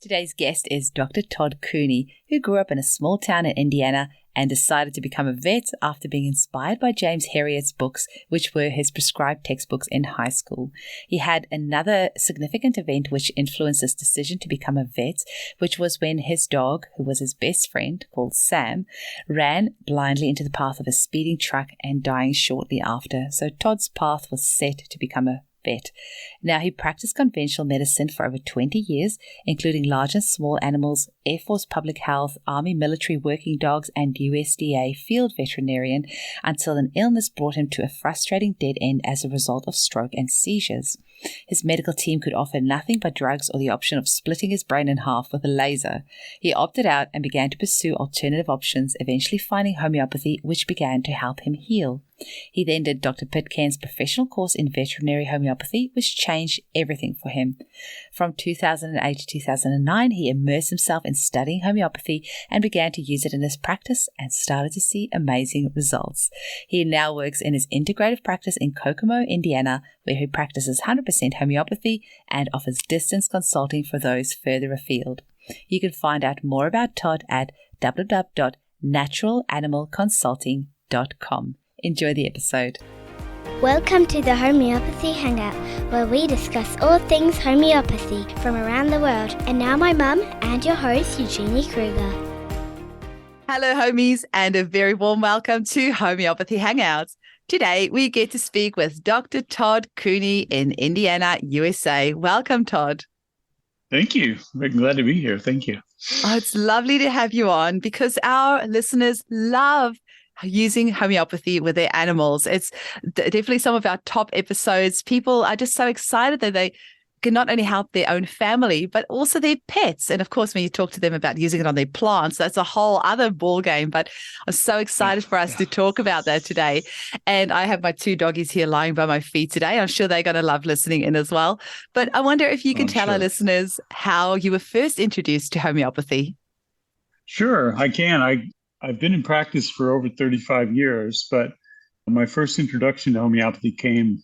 Today's guest is Dr. Todd Cooney, who grew up in a small town in Indiana and decided to become a vet after being inspired by James Herriot's books, which were his prescribed textbooks in high school. He had another significant event which influenced his decision to become a vet, which was when his dog, who was his best friend, called Sam, ran blindly into the path of a speeding truck and dying shortly after. So Todd's path was set to become a vet. Now, he practiced conventional medicine for over 20 years, including large and small animals, Air Force Public Health, Army military working dogs, and USDA field veterinarian, until an illness brought him to a frustrating dead end as a result of stroke and seizures. His medical team could offer nothing but drugs or the option of splitting his brain in half with a laser. He opted out and began to pursue alternative options, eventually finding homeopathy, which began to help him heal. He then did Dr. Pitcairn's professional course in veterinary homeopathy, which changed everything for him. From 2008 to 2009, he immersed himself in studying homeopathy and began to use it in his practice and started to see amazing results. He now works in his integrative practice in Kokomo, Indiana, where he practices 100% homeopathy and offers distance consulting for those further afield. You can find out more about Todd at www.naturalanimalconsulting.com. Enjoy the episode. Welcome to the Homeopathy Hangout, where we discuss all things homeopathy from around the world. And now my mum and your host, Eugenie Kruger. Hello, homies, and a very warm welcome to Homeopathy Hangouts. Today, we get to speak with Dr. Todd Cooney in Indiana, USA. Welcome, Todd. Thank you. We're glad to be here. Thank you. Oh, it's lovely to have you on because our listeners love using homeopathy with their animals. It's definitely some of our top episodes. People are just so excited that they can not only help their own family, but also their pets. And of course, when you talk to them about using it on their plants, that's a whole other ball game. But I'm so excited for us to talk about that today. And I have my two doggies here lying by my feet today. I'm sure they're going to love listening in as well. But I wonder if you can tell our listeners how you were first introduced to homeopathy. Sure, I can. I've been in practice for over 35 years, but my first introduction to homeopathy came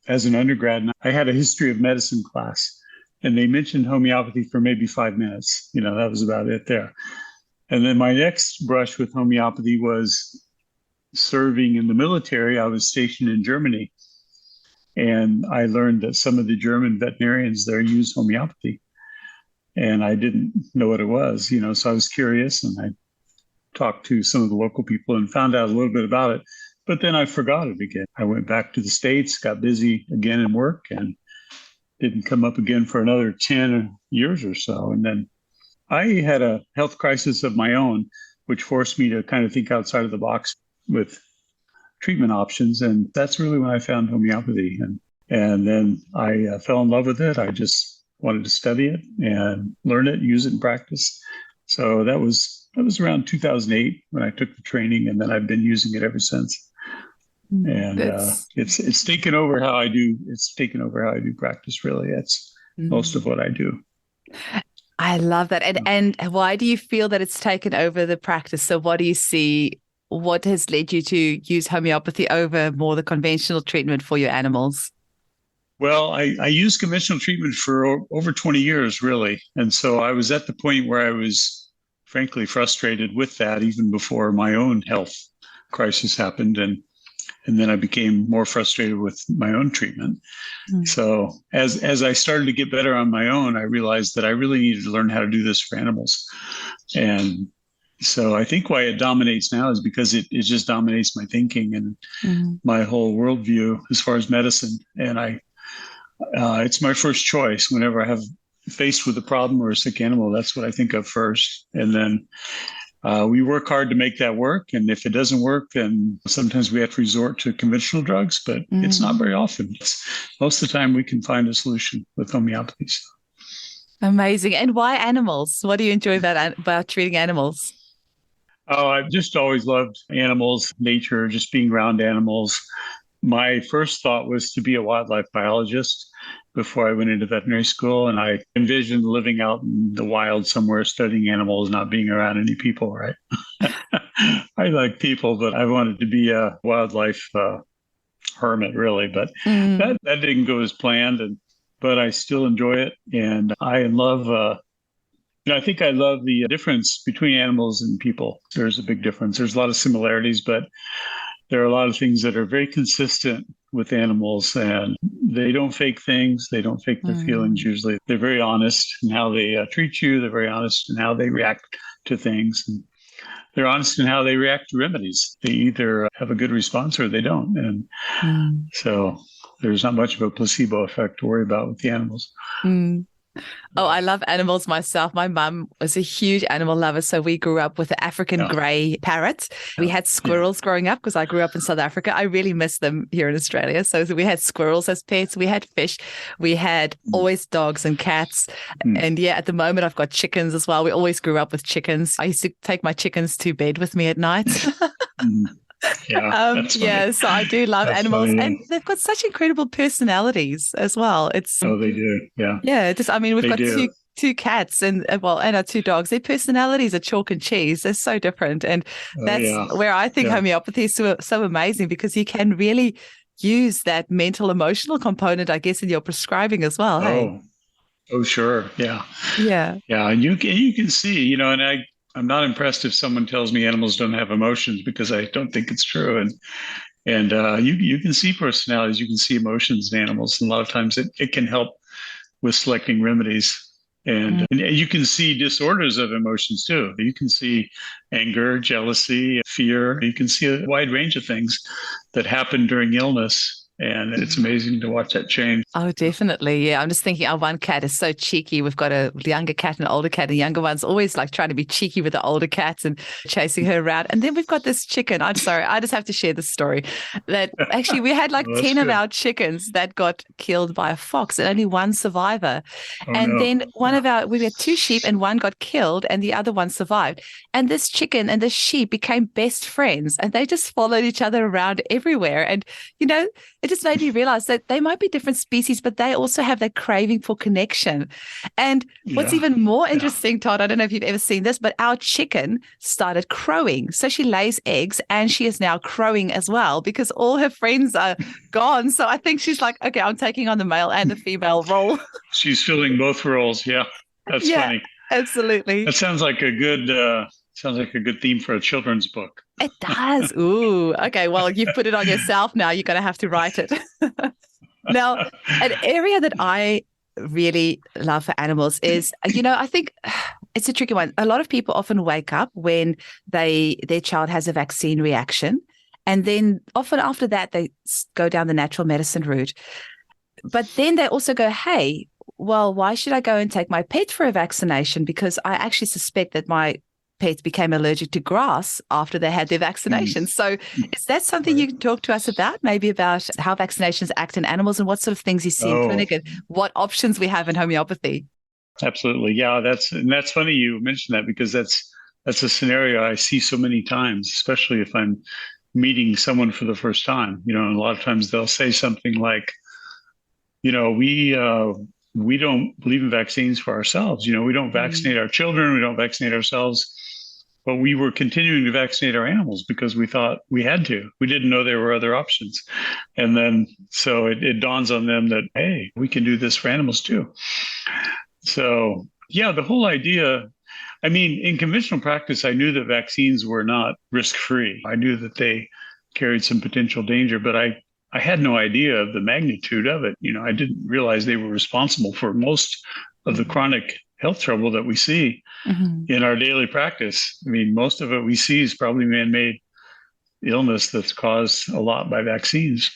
as an undergrad. And I had a history of medicine class, and they mentioned homeopathy for maybe 5 minutes. That was about it there. And then my next brush with homeopathy was serving in the military. I was stationed in Germany, and I learned that some of the German veterinarians there use homeopathy. And I didn't know what it was, so I was curious, and I talked to some of the local people and found out a little bit about it. But then I forgot it again. I went back to the States, got busy again in work, and didn't come up again for another 10 years or so. And then I had a health crisis of my own, which forced me to kind of think outside of the box with treatment options. And that's really when I found homeopathy. And then I fell in love with it. I just wanted to study it and learn it, use it in practice. So that was around 2008 when I took the training, and then I've been using it ever since. And it's taken over how I do. It's taken over how I do practice. Really, that's most of what I do. I love that. And why do you feel that it's taken over the practice? So, what do you see? What has led you to use homeopathy over more the conventional treatment for your animals? Well, I used conventional treatment for over 20 years, really, and so I was at the point where I was frankly frustrated with that even before my own health crisis happened. And then I became more frustrated with my own treatment. So as I started to get better on my own, I realized that I really needed to learn how to do this for animals. And so I think why it dominates now is because it just dominates my thinking and my whole worldview as far as medicine. And it's my first choice whenever I have faced with a problem or a sick animal. That's what I think of first. And then we work hard to make that work. And if it doesn't work, then sometimes we have to resort to conventional drugs, but it's not very often. Most of the time we can find a solution with homeopathy. Amazing. And why animals? What do you enjoy about treating animals? Oh, I've just always loved animals, nature, just being around animals. My first thought was to be a wildlife biologist before I went into veterinary school. And I envisioned living out in the wild somewhere, studying animals, not being around any people, right? I like people, but I wanted to be a wildlife hermit, really. But that didn't go as planned. But I still enjoy it. And I love I think I love the difference between animals and people. There's a big difference. There's a lot of similarities, but there are a lot of things that are very consistent with animals, and they don't fake things. They don't fake their feelings usually. They're very honest in how they treat you. They're very honest in how they react to things. And they're honest in how they react to remedies. They either have a good response or they don't. And so there's not much of a placebo effect to worry about with the animals. Oh, I love animals myself. My mum was a huge animal lover. So we grew up with the African grey parrot. We had squirrels growing up because I grew up in South Africa. I really miss them here in Australia. So we had squirrels as pets. We had fish. We had always dogs and cats. And at the moment I've got chickens as well. We always grew up with chickens. I used to take my chickens to bed with me at night. So I do love animals, and they've got such incredible personalities as well. They do, we've got two cats and our two dogs. Their personalities are chalk and cheese. They're so different, and that's where I think homeopathy is so amazing, because you can really use that mental emotional component, I guess, in your prescribing as well. Oh, sure, yeah, and you can see, and I'm not impressed if someone tells me animals don't have emotions, because I don't think it's true. And you can see personalities, you can see emotions in animals. And a lot of times it can help with selecting remedies. And you can see disorders of emotions too. You can see anger, jealousy, fear. You can see a wide range of things that happen during illness. And it's amazing to watch that change. Oh, definitely. Yeah. I'm just thinking our one cat is so cheeky. We've got a younger cat and an older cat. The younger one's always like trying to be cheeky with the older cats and chasing her around. And then we've got this chicken. I'm sorry, I just have to share this story. That actually we had like 10 of our chickens that got killed by a fox, and only one survivor. Then we had 2 sheep, and one got killed and the other one survived. And this chicken and this sheep became best friends, and they just followed each other around everywhere. And, it just made me realize that they might be different species, but they also have that craving for connection. And what's even more interesting, Todd, I don't know if you've ever seen this, but our chicken started crowing. So she lays eggs, and she is now crowing as well, because all her friends are gone. So I think she's like, okay, I'm taking on the male and the female role. She's filling both roles. Yeah, that's funny. Absolutely. That sounds like a good theme for a children's book. It does. Ooh, okay. Well, you've put it on yourself now. You're going to have to write it. Now, an area that I really love for animals is, I think it's a tricky one. A lot of people often wake up when their child has a vaccine reaction, and then often after that, they go down the natural medicine route. But then they also go, hey, well, why should I go and take my pet for a vaccination? Because I actually suspect that my pets became allergic to grass after they had their vaccination. So is that something you can talk to us about, maybe about how vaccinations act in animals and what sort of things you see in clinic and what options we have in homeopathy? Absolutely. Yeah, that's funny you mentioned that, because that's a scenario I see so many times, especially if I'm meeting someone for the first time. And a lot of times they'll say something like, we don't believe in vaccines for ourselves. We don't vaccinate our children. We don't vaccinate ourselves. But we were continuing to vaccinate our animals because we thought we had to. We didn't know there were other options. And then so it dawns on them that, hey, we can do this for animals too. So, the whole idea, in conventional practice, I knew that vaccines were not risk-free. I knew that they carried some potential danger, but I had no idea of the magnitude of it. I didn't realize they were responsible for most of the chronic health trouble that we see in our daily practice. Most of it we see is probably man-made illness that's caused a lot by vaccines.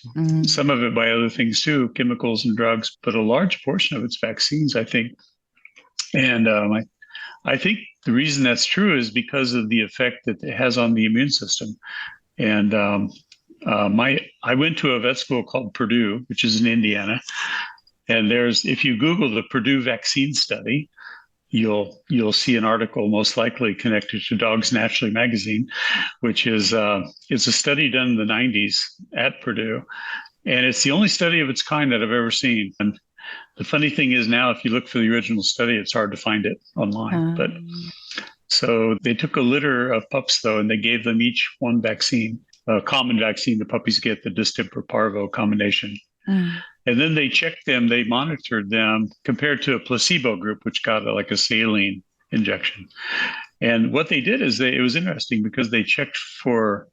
Some of it by other things too, chemicals and drugs, but a large portion of it's vaccines, I think. And I think the reason that's true is because of the effect that it has on the immune system. And I went to a vet school called Purdue, which is in Indiana. And if you Google the Purdue vaccine study, you'll see an article most likely connected to Dogs Naturally magazine, which is it's a study done in the 90s at Purdue. And it's the only study of its kind that I've ever seen. And the funny thing is now, if you look for the original study, it's hard to find it online. But so they took a litter of pups, though, and they gave them each one vaccine, a common vaccine the puppies get, the distemper parvo combination. And then they checked them, they monitored them compared to a placebo group, which got like a saline injection. And what they did is it was interesting because they checked for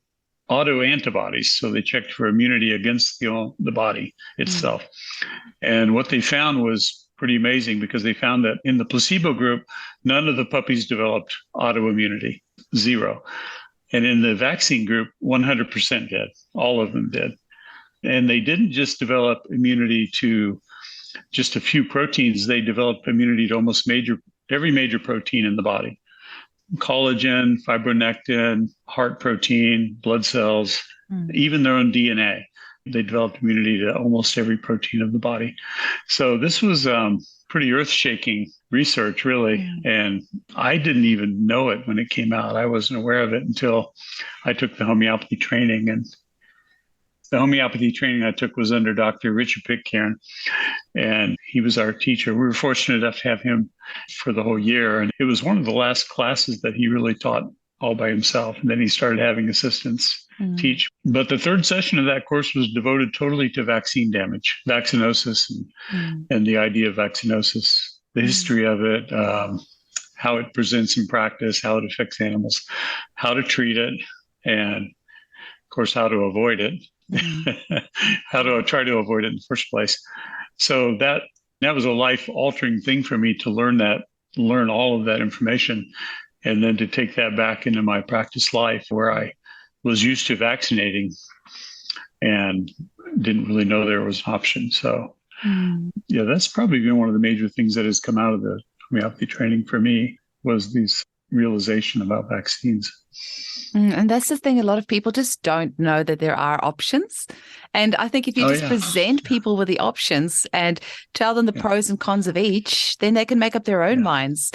autoantibodies. So they checked for immunity against the body itself. And what they found was pretty amazing because they found that in the placebo group, none of the puppies developed autoimmunity, 0. And in the vaccine group, 100% did. All of them did. And they didn't just develop immunity to just a few proteins. They developed immunity to almost every major protein in the body. Collagen, fibronectin, heart protein, blood cells, even their own DNA. They developed immunity to almost every protein of the body. So this was pretty earth-shaking research, really. And I didn't even know it when it came out. I wasn't aware of it until I took the homeopathy training. And the homeopathy training I took was under Dr. Richard Pitcairn, and he was our teacher. We were fortunate enough to have him for the whole year. And it was one of the last classes that he really taught all by himself. And then he started having assistants teach. But the third session of that course was devoted totally to vaccine damage, vaccinosis, and the idea of vaccinosis, the history of it, how it presents in practice, how it affects animals, how to treat it, and of course, how to avoid it, how to try to avoid it in the first place. So that was a life-altering thing for me to learn all of that information, and then to take that back into my practice life where I was used to vaccinating and didn't really know there was an option. So yeah, that's probably been one of the major things that has come out of the homeopathy training for me, was this realization about vaccines. And that's the thing, a lot of people just don't know that there are options. And I think if you present people with the options and tell them the pros and cons of each, then they can make up their own minds.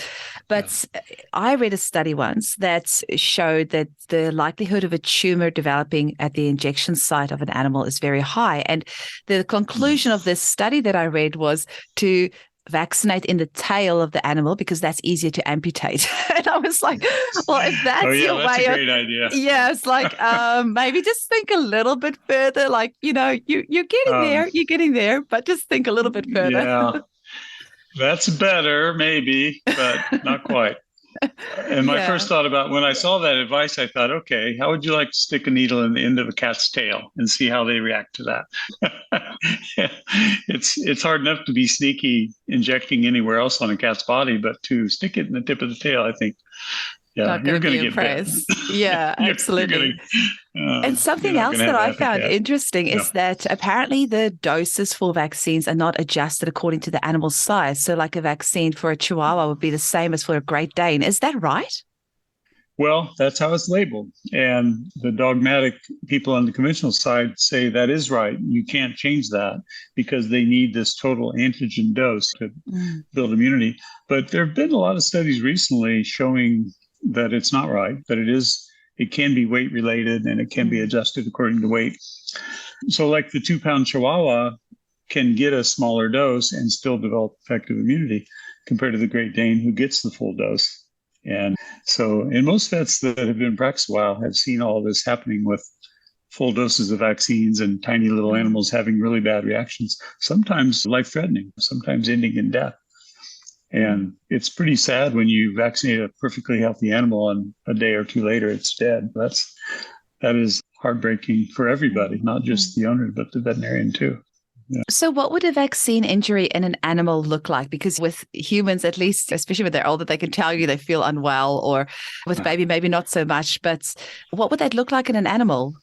But I read a study once that showed that the likelihood of a tumor developing at the injection site of an animal is very high. And the conclusion of this study that I read was to vaccinate in the tail of the animal because that's easier to amputate. And I was like, well, if that's your way, that's a great idea. Yeah, it's like maybe just think a little bit further. Like, you're getting there, but just think a little bit further. Yeah, that's better, maybe, but not quite. And my first thought about when I saw that advice, I thought, okay, how would you like to stick a needle in the end of a cat's tail and see how they react to that? It's hard enough to be sneaky injecting anywhere else on a cat's body, but to stick it in the tip of the tail, I think, you're going to get bit. Yeah, absolutely. And something else that I found interesting is that apparently the doses for vaccines are not adjusted according to the animal's size. So like a vaccine for a Chihuahua would be the same as for a Great Dane. Is that right? Well, that's how it's labeled. And the dogmatic people on the conventional side say that is right. You can't change that because they need this total antigen dose to build immunity. But there have been a lot of studies recently showing that it's not right, that it can be weight related and it can be adjusted according to weight. So like the 2-pound Chihuahua can get a smaller dose and still develop effective immunity compared to the Great Dane who gets the full dose. And so in most vets that have been practiced a while have seen all this happening with full doses of vaccines and tiny little animals having really bad reactions, sometimes life-threatening, sometimes ending in death. And it's pretty sad when you vaccinate a perfectly healthy animal and a day or two later it's dead. That is heartbreaking for everybody, not just the owner, but the veterinarian too. Yeah. So what would a vaccine injury in an animal look like? Because with humans, at least, especially when they're older, they can tell you they feel unwell, or with baby, maybe not so much. But what would that look like in an animal?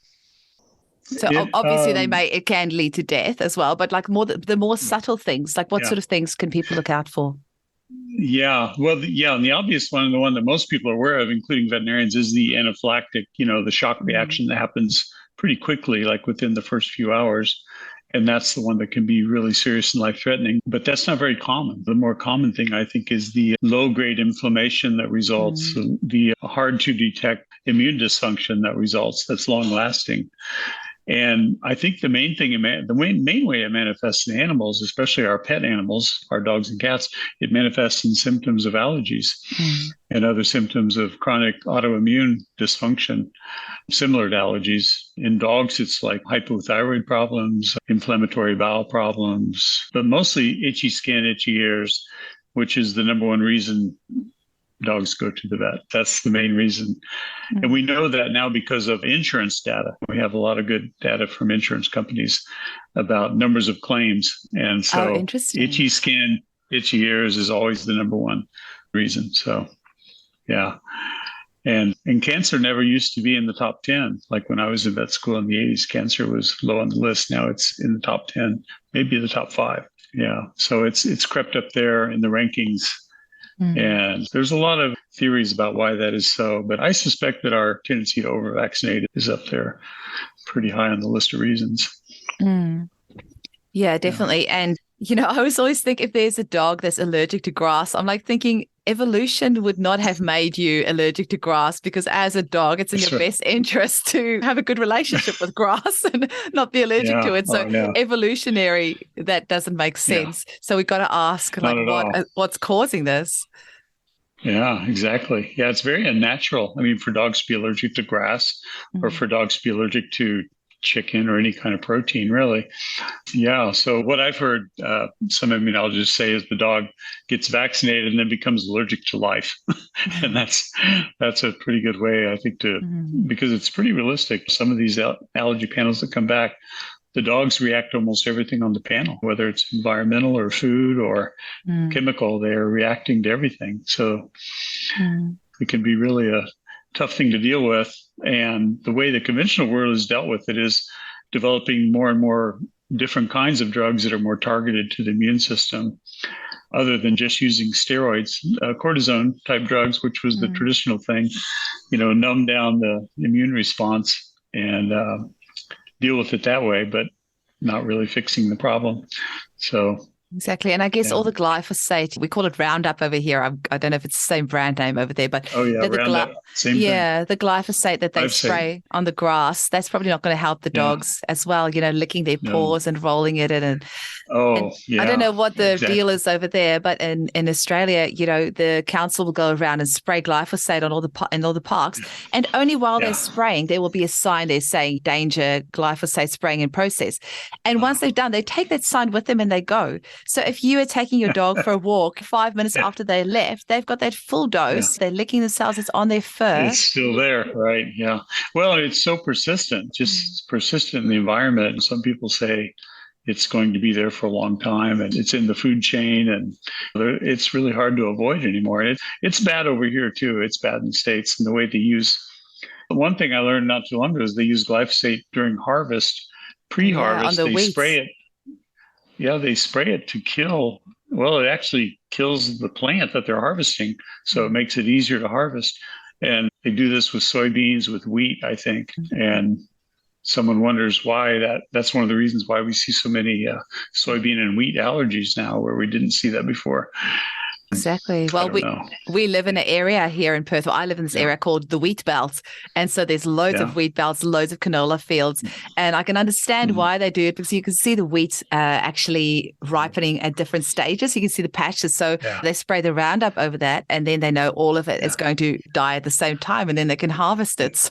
So obviously it can lead to death as well, but like the more subtle things, like what sort of things can people look out for? Yeah, well, and the obvious one, and the one that most people are aware of, including veterinarians, is the anaphylactic, the shock reaction that happens pretty quickly, like within the first few hours. And that's the one that can be really serious and life-threatening. But that's not very common. The more common thing, I think, is the low-grade inflammation that results, the hard-to-detect immune dysfunction that results, that's long-lasting. And I think the main way it manifests in animals, especially our pet animals, our dogs and cats, it manifests in symptoms of allergies and other symptoms of chronic autoimmune dysfunction, similar to allergies. In dogs, it's like hypothyroid problems, inflammatory bowel problems, but mostly itchy skin, itchy ears, which is the number one reason dogs go to the vet. That's the main reason. And we know that now because of insurance data. We have a lot of good data from insurance companies about numbers of claims. And so interesting. itchy skin, itchy ears is always the number one reason. So, yeah. And cancer never used to be in the top 10. Like when I was in vet school in the 80s, cancer was low on the list. Now it's in the top 10, maybe the top 5. Yeah. So it's crept up there in the rankings. And there's a lot of theories about why that is so. But I suspect that our tendency to over-vaccinate is up there pretty high on the list of reasons. Yeah, definitely. Yeah. And, I always think if there's a dog that's allergic to grass, I'm like thinking evolution would not have made you allergic to grass, because as a dog, it's in your best interest to have a good relationship with grass and not be allergic to it. So evolutionary, that doesn't make sense. So we've got to ask, what's causing this? Yeah, exactly. Yeah, it's very unnatural. I mean, for dogs to be allergic to grass or for dogs to be allergic to chicken or any kind of protein, really. Yeah. So what I've heard some immunologists say is the dog gets vaccinated and then becomes allergic to life. And that's a pretty good way, I think, because it's pretty realistic. Some of these allergy panels that come back, the dogs react to almost everything on the panel, whether it's environmental or food or chemical, they're reacting to everything. So it can be really a tough thing to deal with. And the way the conventional world has dealt with it is developing more and more different kinds of drugs that are more targeted to the immune system, other than just using steroids, cortisone type drugs, which was the traditional thing, numb down the immune response and deal with it that way, but not really fixing the problem. So exactly. And I guess all the glyphosate, we call it Roundup over here. I don't know if it's the same brand name over there, but Roundup, same thing. The glyphosate that they spray on the grass, that's probably not going to help the dogs as well, licking their paws and rolling it in. And I don't know what the deal is over there, but in Australia, the council will go around and spray glyphosate on all the parks. And only while they're spraying, there will be a sign there saying danger, glyphosate spraying in process. And once they've done, they take that sign with them and they go. So if you are taking your dog for a walk 5 minutes after they left, they've got that full dose. They're licking themselves. It's on their fur. It's still there, right? Yeah. Well, it's so persistent, just persistent in the environment. And some people say it's going to be there for a long time, and it's in the food chain, and it's really hard to avoid anymore. And it's bad over here too. It's bad in the States, and the way they use. One thing I learned not too long ago is they use glyphosate during harvest, pre-harvest. They spray it. Yeah, they spray it to kill. Well, it actually kills the plant that they're harvesting, so it makes it easier to harvest. And they do this with soybeans, with wheat, I think. And someone wonders why that's one of the reasons why we see so many soybean and wheat allergies now, where we didn't see that before. Exactly. Well, we live in an area here in Perth. I live in this area called the Wheat Belt. And so there's loads of wheat belts, loads of canola fields. And I can understand why they do it, because you can see the wheat actually ripening at different stages. You can see the patches. So they spray the Roundup over that, and then they know all of it is going to die at the same time, and then they can harvest it. So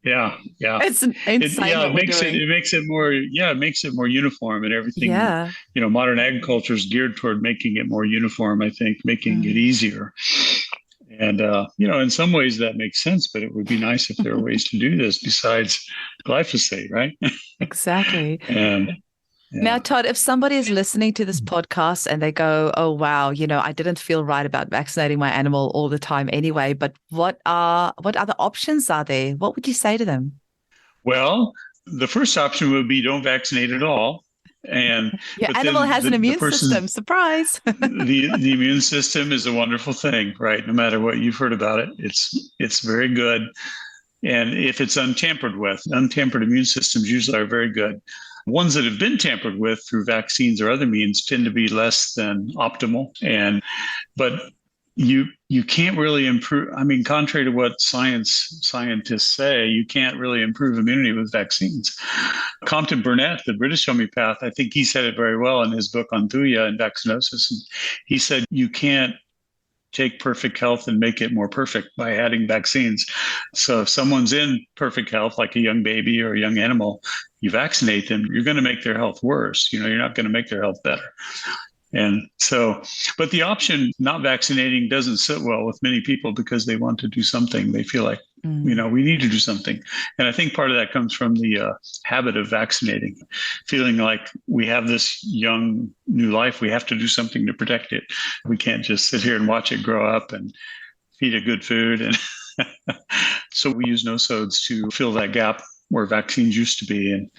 yeah. It's insane. It makes it more uniform, and everything. Yeah. Modern agriculture is geared toward making it more uniform, I think, making it easier. And, in some ways that makes sense, but it would be nice if there were ways to do this besides glyphosate, right? Exactly. And now, Todd, if somebody is listening to this podcast and they go, oh, wow, I didn't feel right about vaccinating my animal all the time anyway, but what other options are there? What would you say to them? Well, the first option would be don't vaccinate at all. And your animal has an immune system. Surprise. the immune system is a wonderful thing, right? No matter what you've heard about it, it's very good. And if it's untampered immune systems usually are very good. Ones that have been tampered with through vaccines or other means tend to be less than optimal. But you can't really improve. I mean, contrary to what scientists say, you can't really improve immunity with vaccines. Compton Burnett, the British homeopath, I think he said it very well in his book on Thuya and vaccinosis. And he said you can't take perfect health and make it more perfect by adding vaccines. So if someone's in perfect health, like a young baby or a young animal, you vaccinate them, you're going to make their health worse. You're not going to make their health better. And so, but the option not vaccinating doesn't sit well with many people because they want to do something. They feel like, we need to do something. And I think part of that comes from the habit of vaccinating, feeling like we have this young new life. We have to do something to protect it. We can't just sit here and watch it grow up and feed it good food. And so we use Nosodes to fill that gap where vaccines used to be. And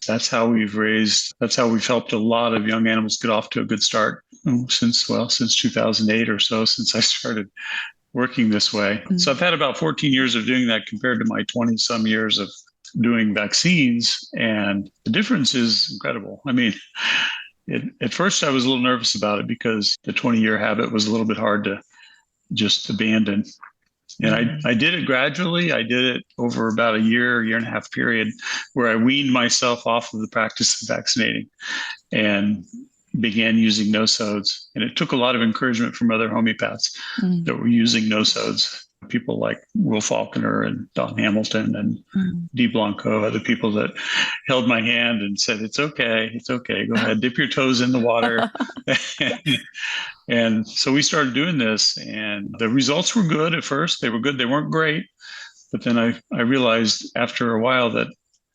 that's how we've helped a lot of young animals get off to a good start since 2008 or so, since I started working this way. So I've had about 14 years of doing that compared to my 20 some years of doing vaccines. And the difference is incredible. I mean, at first I was a little nervous about it because the 20-year habit was a little bit hard to just abandon. And I did it gradually. I did it over about a year and a half period where I weaned myself off of the practice of vaccinating and began using Nosodes. And it took a lot of encouragement from other homeopaths that were using Nosodes. People like Will Faulkner and Don Hamilton and Dee Blanco, other people that held my hand and said, it's okay. Go ahead, dip your toes in the water. And so we started doing this, and the results were good at first. They were good. They weren't great. But then I realized after a while that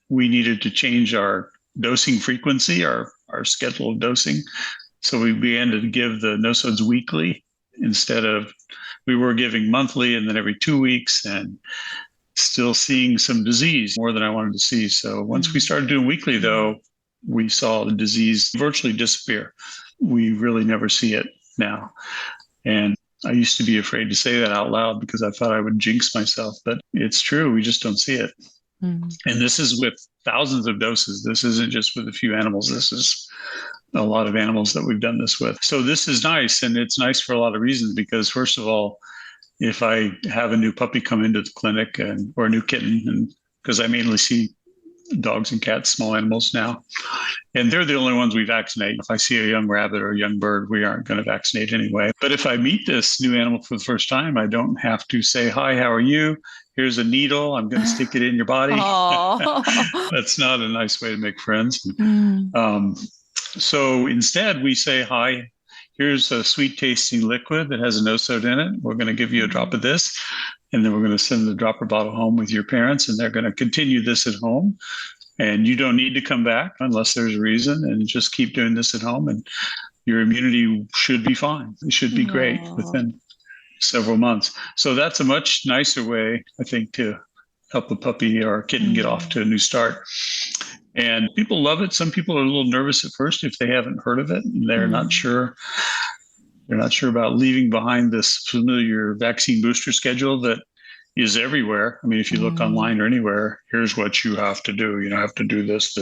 we needed to change our dosing frequency, our schedule of dosing. So we began to give the Nosodes weekly instead of, we were giving monthly and then every 2 weeks, and still seeing some disease more than I wanted to see. So once we started doing weekly, though, we saw the disease virtually disappear. We really never see it now. And I used to be afraid to say that out loud because I thought I would jinx myself, but it's true. We just don't see it. And this is with thousands of doses. This isn't just with a few animals. This is a lot of animals that we've done this with. So this is nice. And it's nice for a lot of reasons because, first of all, if I have a new puppy come into the clinic or a new kitten, and because I mainly see dogs and cats, small animals now, and they're the only ones we vaccinate. If I see a young rabbit or a young bird, we aren't going to vaccinate anyway. But if I meet this new animal for the first time, I don't have to say, hi, how are you? Here's a needle. I'm going to stick it in your body. That's not a nice way to make friends. So instead, we say, hi, here's a sweet tasting liquid that has a Nosode in it. We're going to give you a drop of this. And then we're going to send the dropper bottle home with your parents, and they're going to continue this at home. And you don't need to come back unless there's a reason, and just keep doing this at home. And your immunity should be fine. It should be great within several months. So that's a much nicer way, I think, to help a puppy or a kitten get off to a new start. And people love it. Some people are a little nervous at first if they haven't heard of it, and they're not sure. They're not sure about leaving behind this familiar vaccine booster schedule that is everywhere. I mean, if you look online or anywhere, here's what you have to do. You have to do this.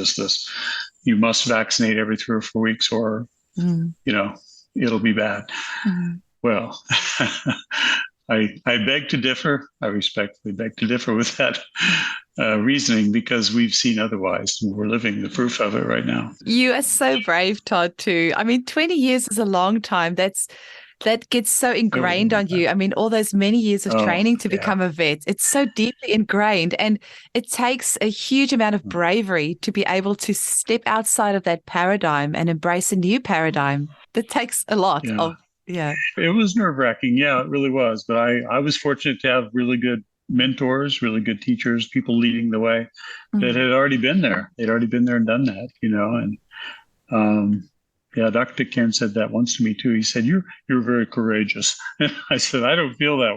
You must vaccinate every 3 or 4 weeks, or, it'll be bad. Well, I beg to differ. I respectfully beg to differ with that reasoning, because we've seen otherwise. We're living the proof of it right now. You are so brave, Todd, too. I mean, 20 years is a long time. That gets so ingrained on you. I mean, all those many years of training to become a vet, it's so deeply ingrained, and it takes a huge amount of bravery to be able to step outside of that paradigm and embrace a new paradigm. That takes a lot of. It was nerve-wracking. Yeah, it really was. But I was fortunate to have really good mentors, really good teachers, people leading the way that had already been there. They'd already been there and done that, and Dr. Pitcairn said that once to me too. He said, you're very courageous. And I said, I don't feel that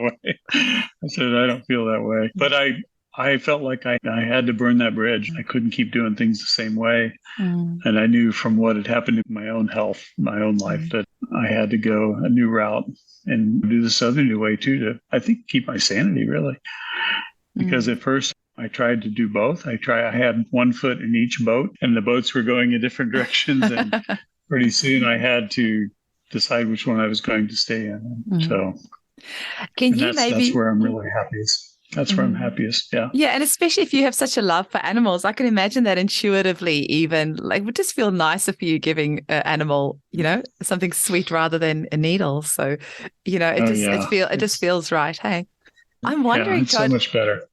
way. But I felt like I had to burn that bridge. I couldn't keep doing things the same way. And I knew from what had happened in my own health, my own life, that I had to go a new route and do this other new way too, to, I think, keep my sanity, really. Because at first I tried to do both. I had one foot in each boat, and the boats were going in different directions. And pretty soon I had to decide which one I was going to stay in. So that's where I'm really happiest. That's where I'm happiest. Yeah. Yeah. And especially if you have such a love for animals, I can imagine that intuitively even it would just feel nicer for you giving an animal, something sweet rather than a needle. So, it just feels right. Hey, I'm wondering, it's Todd, so much better.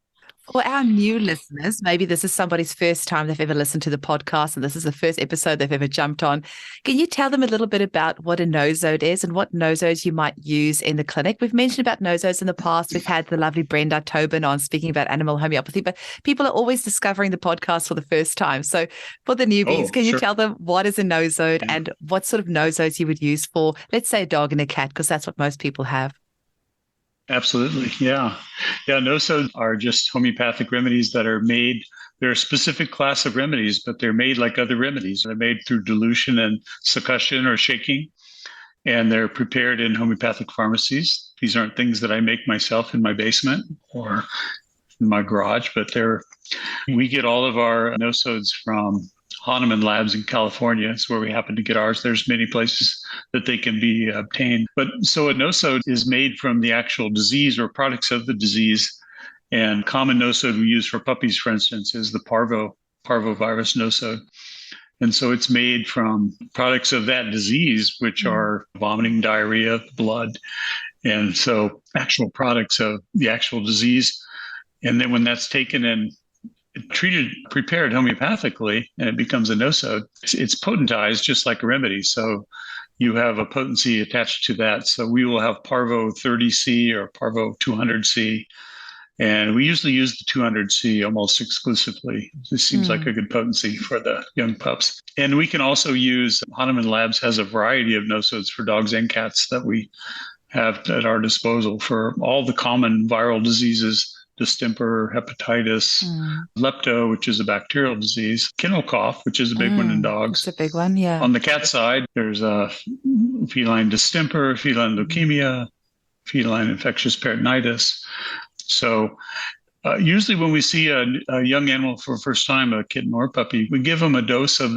For our new listeners, maybe this is somebody's first time they've ever listened to the podcast and this is the first episode they've ever jumped on. Can you tell them a little bit about what a nosode is and what nosodes you might use in the clinic? We've mentioned about nosodes in the past. We've had the lovely Brenda Tobin on speaking about animal homeopathy, but people are always discovering the podcast for the first time. So for the newbies, can you tell them what is a nosode and what sort of nosodes you would use for, let's say, a dog and a cat, because that's what most people have? Absolutely. Yeah. Yeah. Nosodes are just homeopathic remedies that are made. They're a specific class of remedies, but they're made like other remedies. They're made through dilution and succussion or shaking, and they're prepared in homeopathic pharmacies. These aren't things that I make myself in my basement or in my garage, but we get all of our nosodes from Hahnemann Labs in California. It's where we happen to get ours. There's many places that they can be obtained. But so a nosode is made from the actual disease or products of the disease. And common nosode we use for puppies, for instance, is the parvovirus nosode. And so it's made from products of that disease, which are vomiting, diarrhea, blood. And so actual products of the actual disease. And then when that's taken and prepared homeopathically, and it becomes a nosode, it's potentized just like a remedy. So you have a potency attached to that. So we will have Parvo 30C or Parvo 200C. And we usually use the 200C almost exclusively. This seems like a good potency for the young pups. And we can also use, Hahnemann Labs has a variety of nosodes for dogs and cats that we have at our disposal for all the common viral diseases: distemper, hepatitis, lepto, which is a bacterial disease, kennel cough, which is a big one in dogs. It's a big one, yeah. On the cat side, there's feline distemper, feline leukemia, feline infectious peritonitis. So usually when we see a young animal for the first time, a kitten or a puppy, we give them a dose of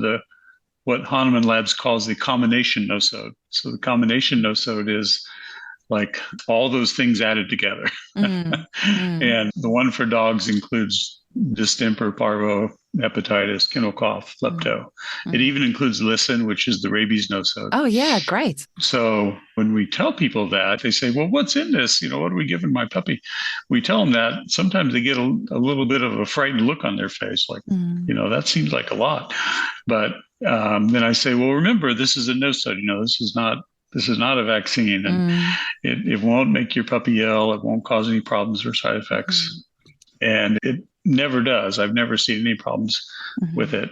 what Hahnemann Labs calls the combination nosode. So the combination nosode is like all those things added together. And the one for dogs includes distemper, parvo, hepatitis, kennel cough, lepto. It even includes Listen, which is the rabies nosode. Oh, yeah, great. So when we tell people that, they say, well, what's in this? What are we giving my puppy? We tell them that. Sometimes they get a little bit of a frightened look on their face, like, that seems like a lot. But then I say, well, remember, this is a nosode. This is not a vaccine, and it won't make your puppy ill. It won't cause any problems or side effects. And it never does. I've never seen any problems with it.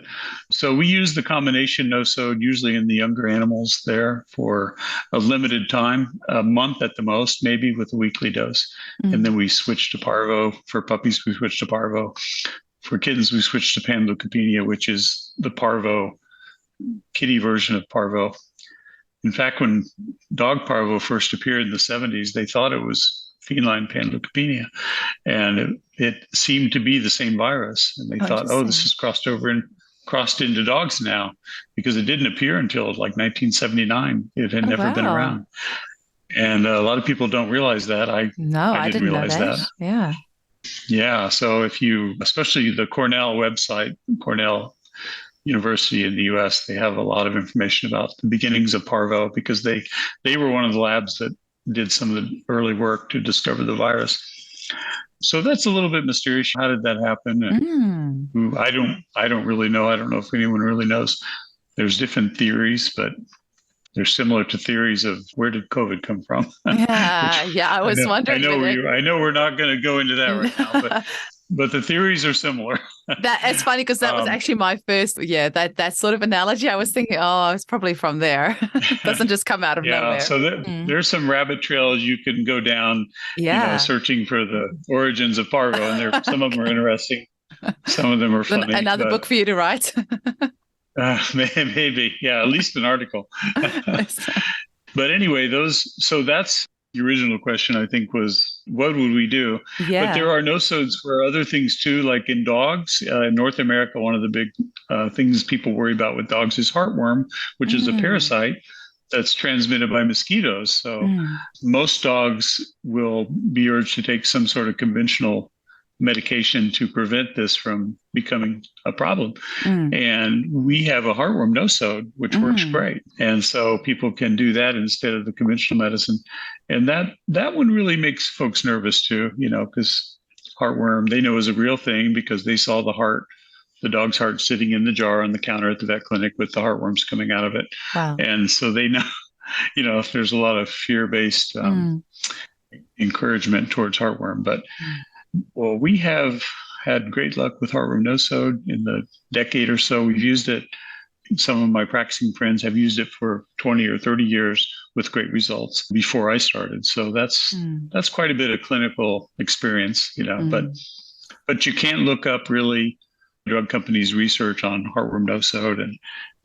So we use the combination nosode usually in the younger animals there for a limited time, a month at the most, maybe with a weekly dose. And then we switch to parvo. For puppies, we switch to parvo. For kittens, we switch to panleukopenia, which is the parvo, kitty version of parvo. In fact, when dog parvo first appeared in the 70s, they thought it was feline panleukopenia, and it seemed to be the same virus. And they thought, this is crossed into dogs now, because it didn't appear until like 1979. It had never been around. And a lot of people don't realize that. I didn't realize that. Yeah. Yeah. So especially the Cornell website, Cornell University in the US, they have a lot of information about the beginnings of parvo, because they were one of the labs that did some of the early work to discover the virus. So that's a little bit mysterious. How did that happen? And I don't really know. I don't know if anyone really knows. There's different theories, but they're similar to theories of where did COVID come from. I was wondering. I know we're not going to go into that right now, but the theories are similar. It's funny because that was actually my first, that sort of analogy. I was thinking, it's probably from there. It doesn't just come out of nowhere. So there's some rabbit trails you can go down, searching for the origins of parvo, and some of them are interesting. Some of them are funny. Another book for you to write. Maybe, at least an article. But anyway, that's the original question, I think, was what would we do? Yeah. But there are nosodes for other things too, like in dogs. In North America, one of the big things people worry about with dogs is heartworm, which is a parasite that's transmitted by mosquitoes. So most dogs will be urged to take some sort of conventional medication to prevent this from becoming a problem. And we have a heartworm nosode, which works great. And so people can do that instead of the conventional medicine. And that one really makes folks nervous too, because heartworm. They know is a real thing because they saw the dog's heart sitting in the jar on the counter at the vet clinic with the heartworms coming out of it. Wow. And so they know, if there's a lot of fear-based encouragement towards heartworm. But, well, we have had great luck with heartworm nosode in the decade or so we've used it. Some of my practicing friends have used it for 20 or 30 years with great results before I started. So that's quite a bit of clinical experience, but you can't look up really drug companies' research on heartworm nosode and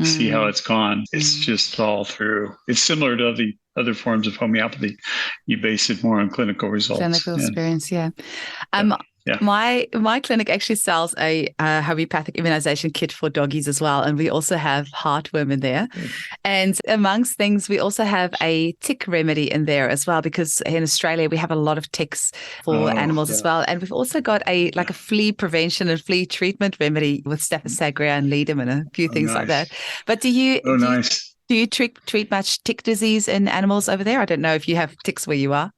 see how it's gone. It's just all through. It's similar to the other forms of homeopathy. You base it more on clinical results. Clinical experience, yeah. Yeah. My clinic actually sells a homeopathic immunization kit for doggies as well, and we also have heartworm in there. And amongst things, we also have a tick remedy in there as well, because in Australia we have a lot of ticks for animals as well, and we've also got a flea prevention and flea treatment remedy with Staphylococcus aureus and ledum and a few things like that. But do you treat much tick disease in animals over there? I don't know if you have ticks where you are.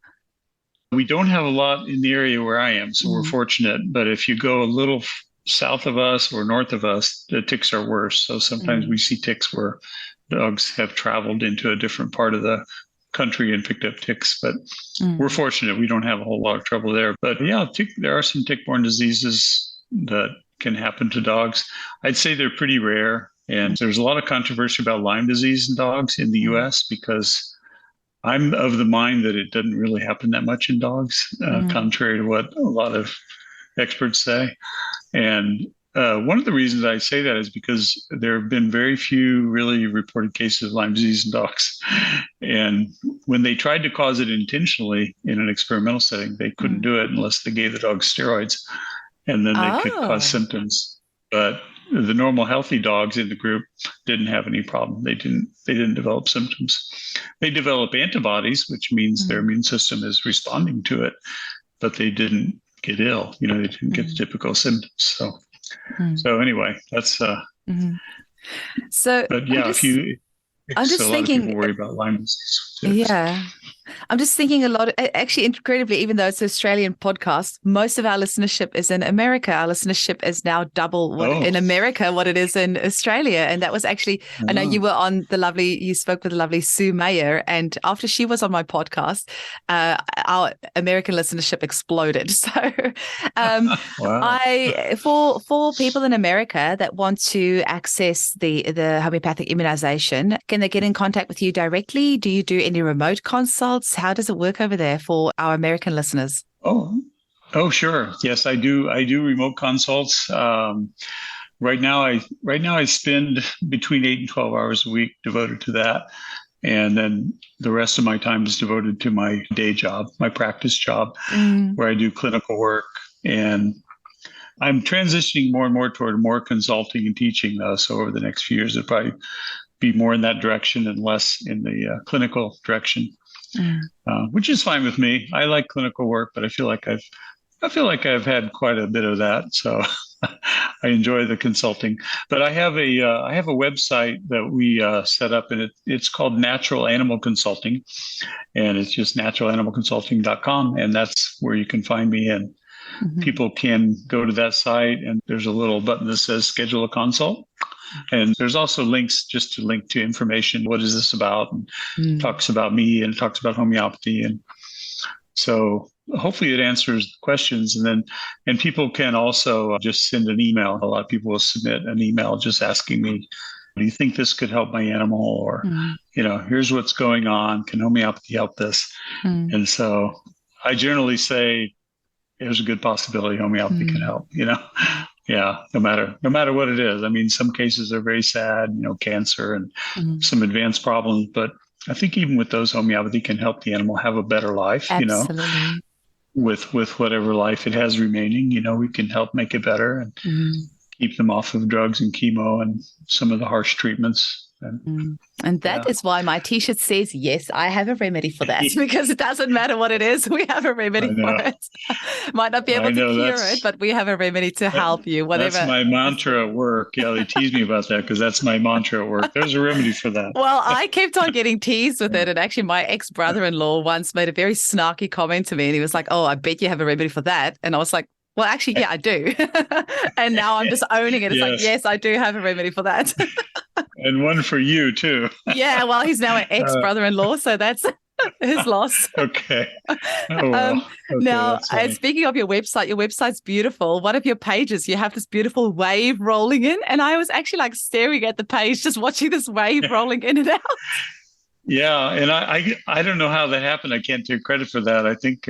We don't have a lot in the area where I am, so we're fortunate. But if you go a little south of us or north of us, the ticks are worse. So sometimes we see ticks where dogs have traveled into a different part of the country and picked up ticks. But we're fortunate. We don't have a whole lot of trouble there. But yeah, there are some tick-borne diseases that can happen to dogs. I'd say they're pretty rare. And there's a lot of controversy about Lyme disease in dogs in the U.S. because I'm of the mind that it doesn't really happen that much in dogs, contrary to what a lot of experts say. And one of the reasons I say that is because there have been very few really reported cases of Lyme disease in dogs. And when they tried to cause it intentionally in an experimental setting, they couldn't do it unless they gave the dog steroids, and then they could cause symptoms. But the normal healthy dogs in the group didn't have any problem. They didn't develop symptoms. They develop antibodies, which means their immune system is responding to it, but they didn't get ill. They didn't get the typical symptoms. So anyway, that's So, but yeah, I'm just thinking, people worry about Lyme disease. Yeah. I'm just thinking a lot, actually, incredibly, even though it's an Australian podcast, most of our listenership is in America. Our listenership is now double in America what it is in Australia. And that was actually, I know you spoke with the lovely Sue Mayer, and after she was on my podcast, our American listenership exploded. So for people in America that want to access the homeopathic immunization, can they get in contact with you directly? Do you do any remote consults? How does it work over there for our American listeners? Oh, sure. Yes, I do. I do remote consults. Right now I spend between 8 and 12 hours a week devoted to that. And then the rest of my time is devoted to my day job, my practice job, where I do clinical work. And I'm transitioning more and more toward more consulting and teaching, though. So over the next few years, it'll probably be more in that direction and less in the clinical direction. Which is fine with me. I like clinical work, but I feel like I've had quite a bit of that, so I enjoy the consulting. But I have a website that we set up, and it's called Natural Animal Consulting, and it's just naturalanimalconsulting.com, and that's where you can find me. And people can go to that site, and there's a little button that says schedule a consult. And there's also links just to link to information. What is this about? And talks about me and talks about homeopathy. And so hopefully it answers the questions. And people can also just send an email. A lot of people will submit an email just asking me, do you think this could help my animal? Or, here's what's going on. Can homeopathy help this? And so I generally say, there's a good possibility homeopathy can help, Yeah, no matter what it is. I mean, some cases are very sad, cancer and some advanced problems. But I think even with those, homeopathy can help the animal have a better life, Absolutely. With whatever life it has remaining. We can help make it better and keep them off of drugs and chemo and some of the harsh treatments. And that is why my T-shirt says, yes, I have a remedy for that, because it doesn't matter what it is. We have a remedy for it. Might not be able to cure it, but we have a remedy to help you, whatever. That's my mantra at work. Yeah, they tease me about that because that's my mantra at work. There's a remedy for that. Well, I kept on getting teased with it. And actually, my ex-brother-in-law once made a very snarky comment to me. And he was like, oh, I bet you have a remedy for that. And I was like, Well, actually, yeah, I do. And now I'm just owning it. It's like, Yes. yes, I do have a remedy for that. And one for you too. Yeah, well, he's now an ex-brother-in-law, so that's his loss. Okay. Oh, well. Okay, Now, that's funny. speaking of your website's beautiful. One of your pages, you have this beautiful wave rolling in, and I was actually like staring at the page, just watching this wave rolling in and out. Yeah, and I don't know how that happened. I can't take credit for that. I think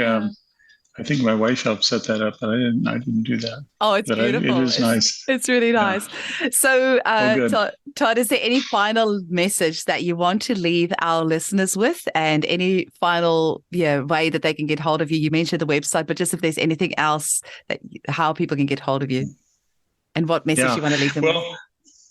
my wife helped set that up, but I didn't do that. Oh, it's But beautiful. it is nice. It's really nice. So, good. Todd, is there any final message that you want to leave our listeners with, and any final way that they can get hold of you? You mentioned the website, but just if there's anything else how people can get hold of you, and what message you want to leave them with?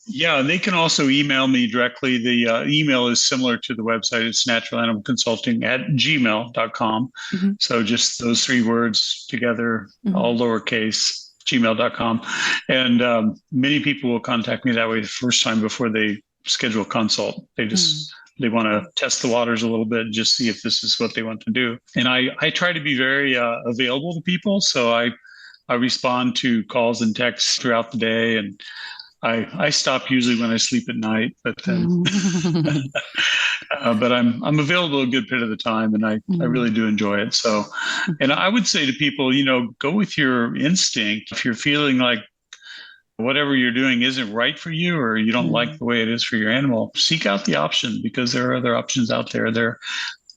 Yeah, they can also email me directly. The email is similar to the website. It's naturalanimalconsulting@gmail.com. Mm-hmm. So just those 3 words together, all lowercase, gmail.com. And many people will contact me that way the first time before they schedule a consult. They just they want to test the waters a little bit and just see if this is what they want to do. And I try to be very available to people. So I respond to calls and texts throughout the day, and I stop usually when I sleep at night, but then, but I'm available a good bit of the time, and I really do enjoy it. So, and I would say to people, go with your instinct. If you're feeling like whatever you're doing isn't right for you, or you don't like the way it is for your animal, seek out the option, because there are other options out there. They're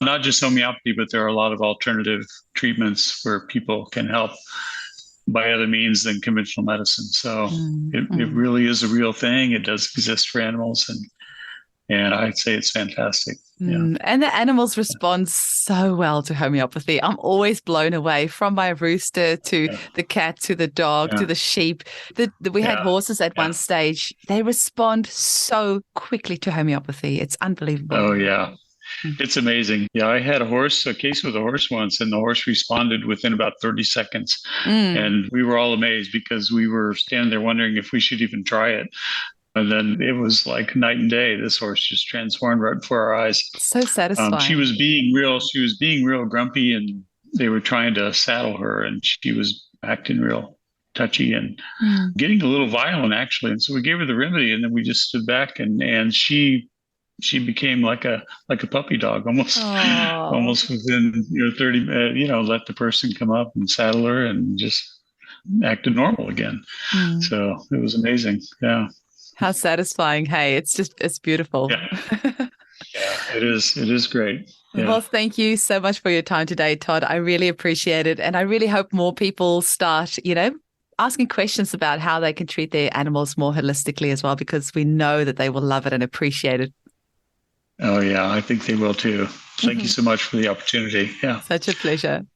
not just homeopathy, but there are a lot of alternative treatments where people can help by other means than conventional medicine. So it really is a real thing. It does exist for animals, and I'd say it's fantastic. Yeah. And the animals respond so well to homeopathy. I'm always blown away, from my rooster to the cat to the dog to the sheep. We had horses at one stage. They respond so quickly to homeopathy. It's unbelievable. Oh, yeah. It's amazing. Yeah, I had a case with a horse once, and the horse responded within about 30 seconds. And we were all amazed, because we were standing there wondering if we should even try it. And then it was like night and day. This horse just transformed right before our eyes. So satisfying. She was being real grumpy, and they were trying to saddle her, and she was acting real touchy and getting a little violent, actually. And so we gave her the remedy, and then we just stood back, and she became like a puppy dog, almost within 30 minutes. Let the person come up and saddle her, and just acted normal again. So it was amazing. Yeah. How satisfying. Hey, it's beautiful. Yeah. It is great. Yeah. Well, thank you so much for your time today, Todd. I really appreciate it, and I really hope more people start asking questions about how they can treat their animals more holistically as well, because we know that they will love it and appreciate it. Oh, yeah, I think they will too. Thank you so much for the opportunity. Yeah. Such a pleasure.